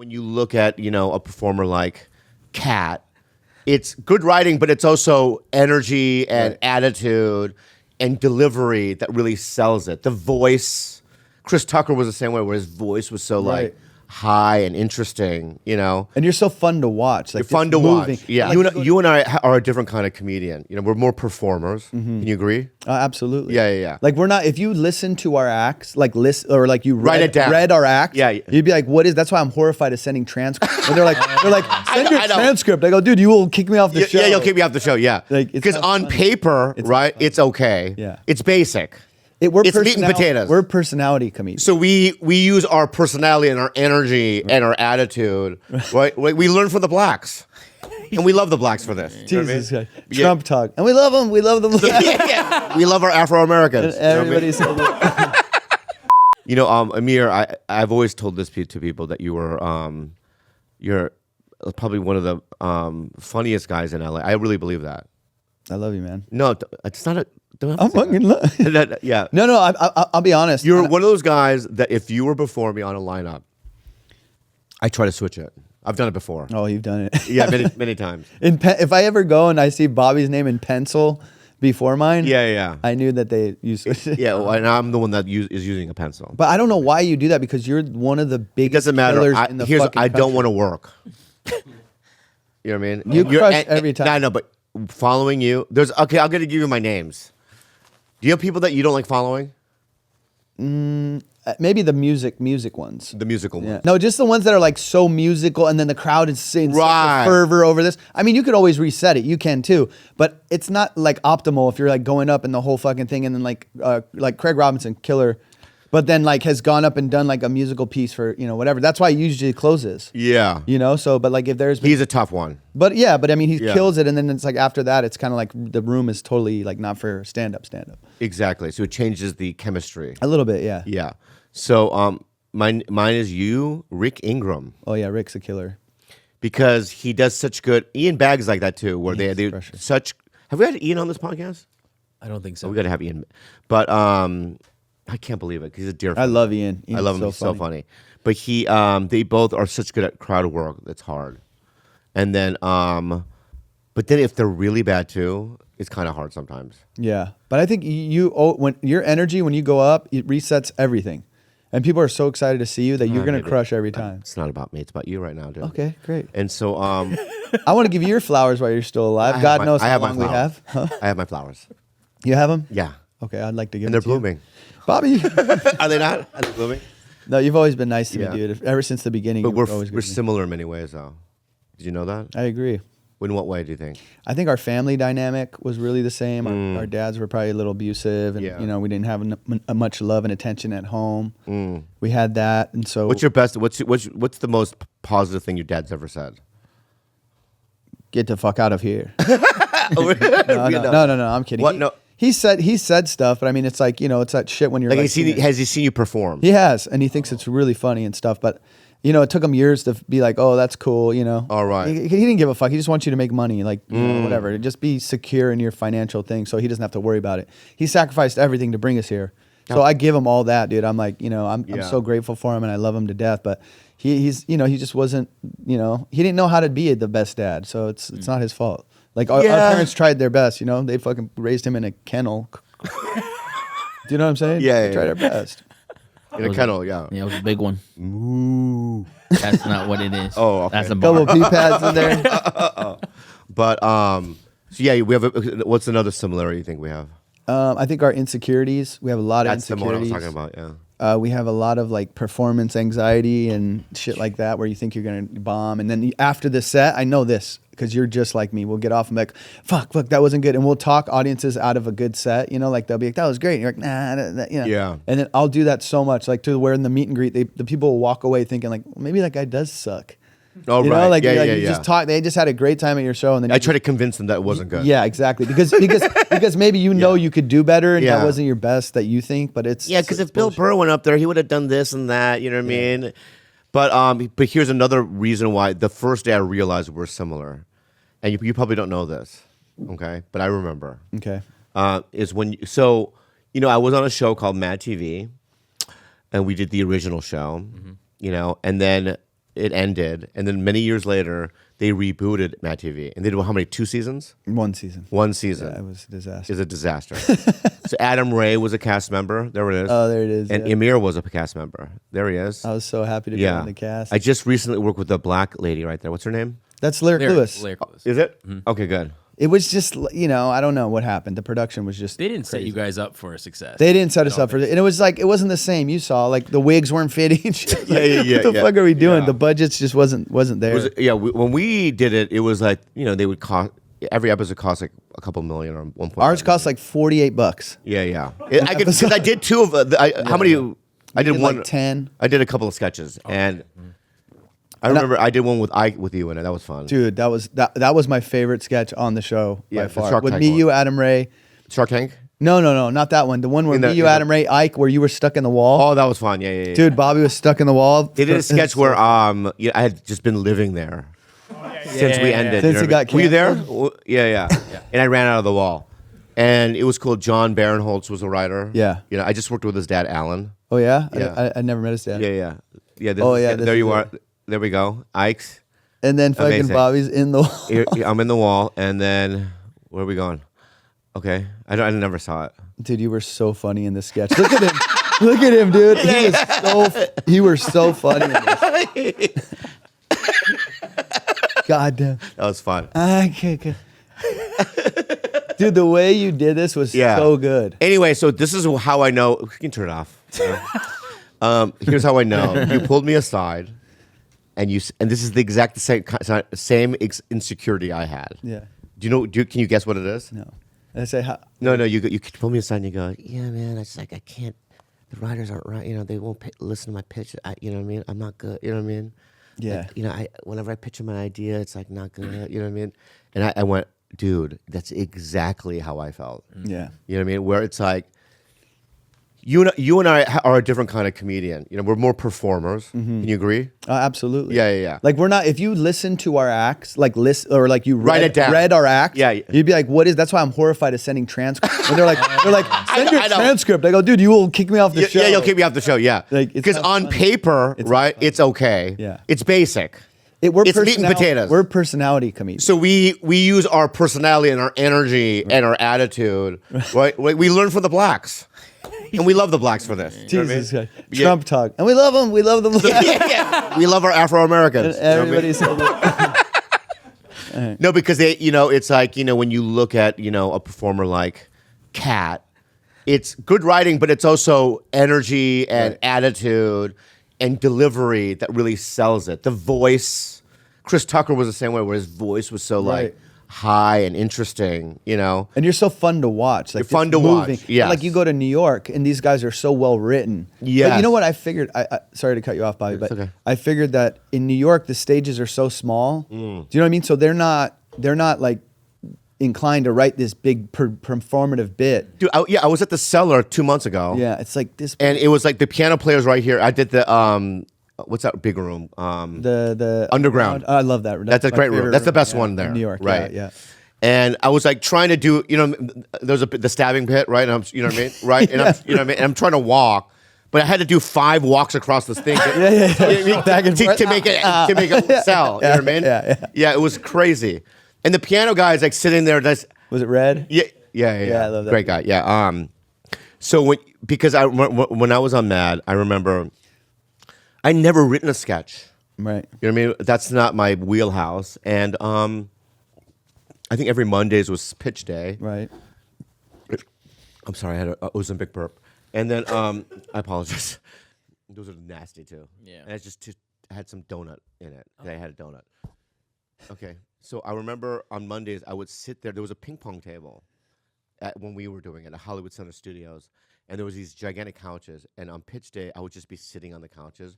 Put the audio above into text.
when you look at, a performer like Katt, it's good writing, but it's also energy and attitude and delivery that really sells it. The voice, Chris Tucker was the same way, where his voice was so like high and interesting, And you're so fun to watch. Like, you're fun to moving. watch. Yeah, you and I are a different kind of comedian. We're more performers. Can you agree? Absolutely. Yeah. Like, we're not. If you listen to our acts, like you Write it down. read our acts, Yeah. you'd be like, "What is?" That's why I'm horrified of sending transcripts. And they're like, "Send your transcript." I go, "Dude, you will kick me off the show." Yeah, you'll kick me off the show. Yeah, because on paper, it's okay. Yeah, it's basic. It's meat and potatoes. We're personality comedians. So we use our personality and our energy and our attitude. Right? We learn from the blacks, and we love the blacks for this. Jesus Christ. Trump talk, and we love them. We love them. We love our Afro Americans. Everybody's. Amir, I've always told this to people that you're probably one of the funniest guys in LA. I really believe that. I love you, man. No, it's not a. I'm fucking love. Yeah. No. I'll be honest. You're one of those guys that if you were before me on a lineup, I try to switch it. I've done it before. Oh, you've done it. Yeah, many times. If I ever go and I see Bobby's name in pencil before mine, yeah, I knew that they used it. Yeah, well, and I'm the one that is using a pencil. But I don't know why you do that, because you're one of the biggest killers in the fucking country. I don't want to work. You know what I mean? You crush every time. I know, but following you, I'm going to give you my names. Do you have people that you don't like following? Maybe the music ones. The musical ones. No, just the ones that are like so musical, and then the crowd is saying such a fervor over this. I mean, you could always reset it. You can too, but it's not like optimal if you're like going up in the whole fucking thing, and then like Craig Robinson, killer, but then like has gone up and done like a musical piece for whatever. That's why he usually closes. Yeah. So but like if there's he's a tough one. But I mean he kills it, and then it's like after that it's kind of like the room is totally like not for stand up. Exactly. So it changes the chemistry. A little bit, yeah. Yeah. So mine is you, Rick Ingram. Oh yeah, Rick's a killer. Because he does such good. Ian Bagg is like that too, where they such. Have we had Ian on this podcast? I don't think so. Oh, we got to have Ian, but I can't believe it because he's a dear friend. I love Ian. I love him. He's so funny. But they both are such good at crowd work. That's hard. And then, but then if they're really bad too, it's kind of hard sometimes. Yeah, but I think when your energy when you go up, it resets everything, and people are so excited to see you that you're gonna crush every time. It's not about me. It's about you right now, dude. Okay, great. And so, I want to give you your flowers while you're still alive. God knows how long we have. Huh? I have my flowers. You have them? Yeah. Okay, I'd like to give them to you. And they're blooming. Bobby. Are they not? Are they blooming? No, you've always been nice to me, dude. Ever since the beginning. But we're similar in many ways, though. Did you know that? I agree. In what way do you think? I think our family dynamic was really the same. Our dads were probably a little abusive, and we didn't have much love and attention at home. We had that, and so. What's your best? What's the most positive thing your dad's ever said? Get the fuck out of here. No. No. I'm kidding. What? No. He said stuff, but I mean, it's like, it's that shit when you're like has he seen you perform? He has, and he thinks it's really funny and stuff, but it took him years to be like, oh, that's cool, All right. He didn't give a fuck. He just wants you to make money, like, whatever. Just be secure in your financial thing so he doesn't have to worry about it. He sacrificed everything to bring us here. So I give him all that, dude. I'm like, I'm so grateful for him and I love him to death, but he's he just wasn't, he didn't know how to be the best dad, so it's not his fault. Like, our parents tried their best, they fucking raised him in a kennel. Do you know what I'm saying? Yeah, they tried their best. In a kennel, yeah. Yeah, it was a big one. Ooh. That's not what it is. Oh, okay. That's a bar. Couple pee pads in there. But, so yeah, we have, what's another similarity you think we have? I think our insecurities, we have a lot of insecurities. That's the one I was talking about, yeah. We have a lot of like performance anxiety and shit like that where you think you're going to bomb. And then after the set, I know this because you're just like me. We'll get off and be like, fuck, that wasn't good. And we'll talk audiences out of a good set. Like they'll be like, that was great. And you're like, nah, Yeah. And then I'll do that so much, like to where in the meet and greet, the people will walk away thinking like, well, maybe that guy does suck. Oh, right. Like, yeah. just talk. They just had a great time at your show, and then I try to convince them that it wasn't good. Yeah, exactly. Because maybe you could do better, and that wasn't your best that you think. But it's because if Bill Burr went up there, he would have done this and that. You know what I mean? But here's another reason why. The first day I realized we're similar, and you probably don't know this, okay? But I remember. Okay. Is when I was on a show called Mad TV, and we did the original show, and then. it ended, and then many years later they rebooted Mad TV, and they did how many? 2 seasons? 1 season. 1 season. Yeah, it was a disaster. Is a disaster. So Adam Ray was a cast member. There it is. Oh, there it is. And yeah. Emir was a cast member. There he is. I was so happy to be on the cast. I just recently worked with the black lady right there. What's her name? That's Lyric Lewis. Lyric Lewis. Is it? Okay, good. It was just, I don't know what happened. The production was just They didn't set crazy. you guys up for a success. They didn't set us up for it. And it was like, it wasn't the same. You saw, like, the wigs weren't fitting. Like, Yeah. what the fuck are we doing? Yeah. The budgets just wasn't there. When we did it, it was like, they would cost, every episode cost like a couple million or 1.5 Ours cost like $48. Yeah. Because I did 2 of how many? I did one. Like 10. I did a couple of sketches, and I remember I did one with Ike with you in it. That was fun. Dude, that was my favorite sketch on the show Yeah, by the far. Shark With Tank me, one. you, Adam Ray. Shark Tank. No, not that one. The one where me, you, Adam Ray, Ike, where you were stuck in the wall. Oh, that was fun. Yeah. Dude, Bobby was stuck in the wall. They did a sketch where I had just been living there since we ended. Since it got Were you there? canceled? Yeah. And I ran out of the wall, and it was cool. John Barinholtz was a writer. Yeah. I just worked with his dad, Alan. Oh, yeah? Yeah. I never met his dad. Yeah. Oh, yeah, this There is you are. it. There we go. Ike's. And then fucking Amazing. Bobby's in the wall. Here, I'm in the wall, and then where are we going? Okay, I never saw it. Dude, you were so funny in this sketch. Look at him. Look at him, dude. You were so funny in this. God damn. That was fun. Dude, the way you did this was so good. Anyway, so this is how I know. You can turn it off. Here's how I know. You pulled me aside, and this is the exact same insecurity I had. Yeah. Do you know? Can you guess what it is? No. And I say, how? No. You pull me aside and you go, yeah, man. It's like I can't. The writers aren't right. They won't listen to my pitch. You know what I mean? I'm not good. You know what I mean? Yeah. Like, whenever I pitch them an idea, it's like not good. You know what I mean? And I went, dude, that's exactly how I felt. Yeah. You know what I mean? Where it's like, you and I are a different kind of comedian. We're more performers. Can you agree? Absolutely. Yeah. Like we're not. If you listen to our acts, like you Write it down. read our acts, Yeah. you'd be like, "What is?" That's why I'm horrified of sending transcripts. And they're like, "Send your I know. transcript." I go, "Dude, you will kick me off the show." Yeah, you'll keep me off the show. Yeah, Like, it's because not on funny. paper, It's right? not funny. It's okay. Yeah. It's basic. We're It's meat and potatoes. We're personality comedians. So we use our personality and our energy and our attitude, right? We learn from the blacks, and we love the blacks for this. You know what I Jesus mean? Christ. Trump talk, and we love them. We love them. Yeah. We love our Afro Americans. Everybody's No, because it's like, when you look at, a performer like Katt, it's good writing, but it's also energy and attitude and delivery that really sells it. The voice, Chris Tucker was the same way, where his voice was so like high and interesting, And you're so fun to watch. Like, You're fun just to moving. watch, yes. Like you go to New York, and these guys are so well written. Yes. But you know what I figured? I sorry to cut you off, Bobby, but okay. I figured that in New York the stages are so small. Do you know what I mean? So they're not like inclined to write this big performative bit. Dude, I was at the Cellar 2 months ago. Yeah, it's like this. And it was like the piano players right here. I did the what's that big room? The Underground. I love that. That's a my great room. favorite That's the best yeah, one there. in New York, right? Yeah. And I was like trying to do, there's the stabbing pit, right? And I'm, you know what I mean, right? And I'm, you know what I mean. And I'm trying to walk, but I had to do 5 walks across this thing. Back and forth. To make it sell. You know what I mean? Yeah. It was crazy. And the piano guy is like sitting there. Was it Red? Yeah. I love that. Great guy. Yeah. So because when I was on Mad, I remember I never written a sketch. Right. You know what I mean? That's not my wheelhouse. And I think every Mondays was pitch day. Right. I'm sorry, I had a Ozempic burp. And then I apologize. Those are nasty too. Yeah. And I had some donut in it. And I had a donut. Okay. So I remember on Mondays I would sit there. There was a ping pong table when we were doing it at Hollywood Center Studios. And there was these gigantic couches. And on pitch day, I would just be sitting on the couches